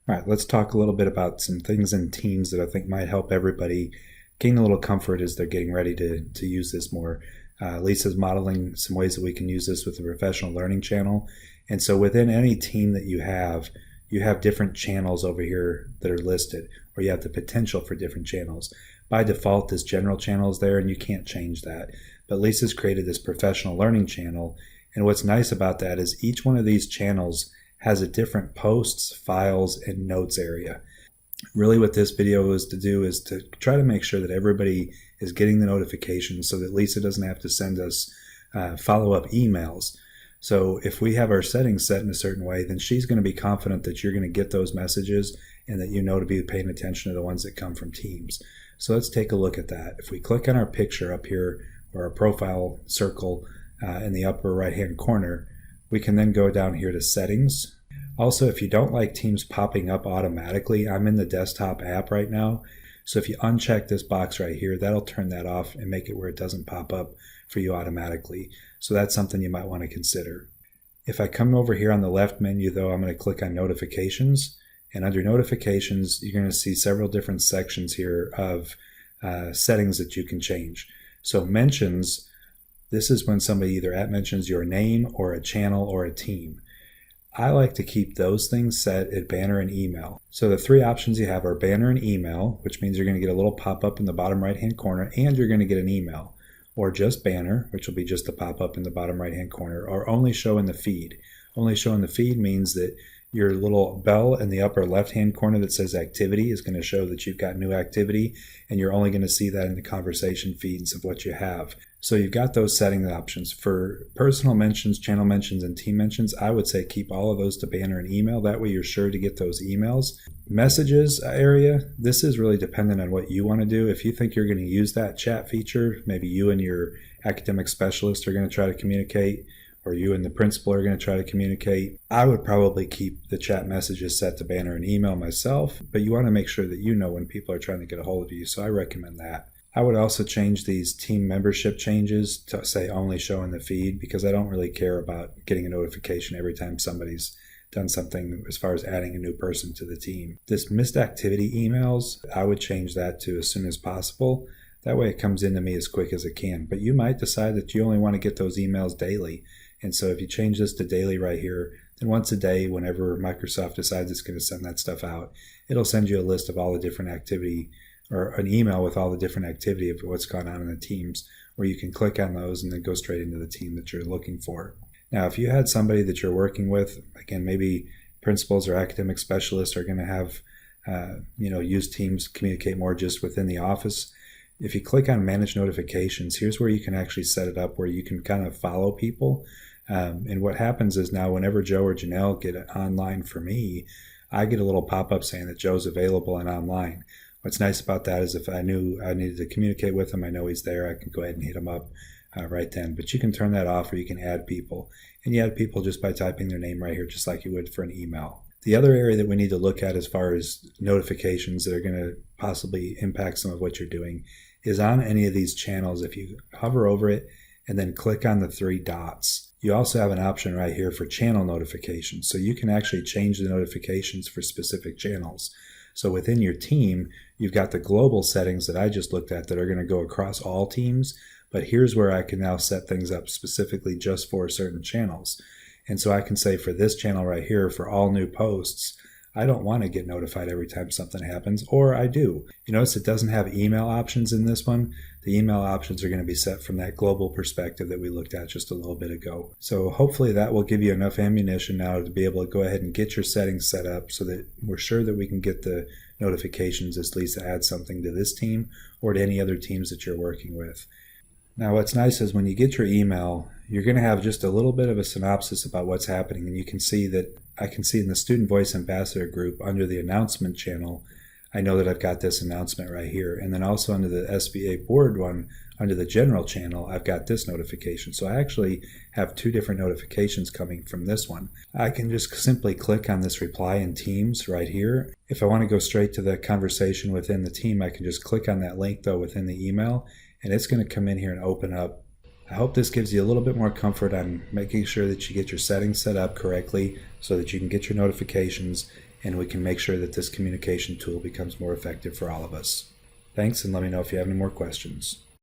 All right, let's talk a little bit about some things in Teams that I think might help everybody gain a little comfort as they're getting ready to use this more. Lisa's modeling some ways that we can use this with the professional learning channel. And so within any team that you have different channels over here that are listed, or you have the potential for different channels. By default, this general channel is there and you can't change that. But Lisa's created this professional learning channel. And what's nice about that is each one of these channels has a different posts, files, and notes area. Really what this video is to do is to try to make sure that everybody is getting the notifications so that Lisa doesn't have to send us follow-up emails. So if we have our settings set in a certain way, then she's going to be confident that you're going to get those messages and that you know to be paying attention to the ones that come from Teams. So let's take a look at that. If we click on our picture up here, or our profile circle in the upper right-hand corner, we can then go down here to Settings. Also, if you don't like Teams popping up automatically, I'm in the desktop app right now. So if you uncheck this box right here, that'll turn that off and make it where it doesn't pop up for you automatically. So that's something you might want to consider. If I come over here on the left menu though, I'm going to click on Notifications. And under Notifications, you're going to see several different sections here of settings that you can change. So mentions, this is when somebody either mentions your name or a channel or a team. I like to keep those things set at banner and email. So the three options you have are banner and email, which means you're going to get a little pop-up in the bottom right-hand corner and you're going to get an email. Or just banner, which will be just a pop-up in the bottom right-hand corner, or only show in the feed. Only show in the feed means that your little bell in the upper left-hand corner that says activity is going to show that you've got new activity, and you're only going to see that in the conversation feeds of what you have. So you've got those setting options. For personal mentions, channel mentions, and team mentions, I would say keep all of those to banner and email. That way you're sure to get those emails. Messages area, this is really dependent on what you want to do. If you think you're going to use that chat feature, maybe you and your academic specialist are going to try to communicate, or you and the principal are going to try to communicate, I would probably keep the chat messages set to banner and email myself, but you want to make sure that you know when people are trying to get a hold of you, so I recommend that. I would also change these team membership changes to say only show in the feed, because I don't really care about getting a notification every time somebody's done something as far as adding a new person to the team. This missed activity emails, I would change that to as soon as possible. That way it comes into me as quick as it can, but you might decide that you only want to get those emails daily. And so if you change this to daily right here, then once a day, whenever Microsoft decides it's going to send that stuff out, it'll send you a list of all the different activity, or an email with all the different activity of what's gone on in the teams, where you can click on those and then go straight into the team that you're looking for. Now, if you had somebody that you're working with, again, maybe principals or academic specialists are going to have, use Teams, communicate more just within the office. If you click on Manage Notifications, here's where you can actually set it up where you can kind of follow people. And what happens is now whenever Joe or Janelle get online for me, I get a little pop-up saying that Joe's available and online. What's nice about that is if I knew I needed to communicate with him, I know he's there, I can go ahead and hit him up right then. But you can turn that off, or you can add people. And you add people just by typing their name right here, just like you would for an email. The other area that we need to look at as far as notifications that are going to possibly impact some of what you're doing is on any of these channels. If you hover over it and then click on the three dots, you also have an option right here for channel notifications. So you can actually change the notifications for specific channels. So within your team, you've got the global settings that I just looked at that are going to go across all teams. But here's where I can now set things up specifically just for certain channels. And so I can say for this channel right here, for all new posts, I don't want to get notified every time something happens, or I do. You notice it doesn't have email options in this one. The email options are going to be set from that global perspective that we looked at just a little bit ago. So hopefully that will give you enough ammunition now to be able to go ahead and get your settings set up so that we're sure that we can get the notifications as Lisa adds something to this team or to any other teams that you're working with. Now what's nice is when you get your email, you're going to have just a little bit of a synopsis about what's happening, and you can see that I can see in the Student Voice Ambassador group under the announcement channel, I know that I've got this announcement right here. And then also under the SBA board one, under the general channel, I've got this notification. So I actually have two different notifications coming from this one. I can just simply click on this reply in Teams right here. If I want to go straight to the conversation within the team, I can just click on that link though within the email, and it's going to come in here and open up. I hope this gives you a little bit more comfort on making sure that you get your settings set up correctly so that you can get your notifications and we can make sure that this communication tool becomes more effective for all of us. Thanks, and let me know if you have any more questions.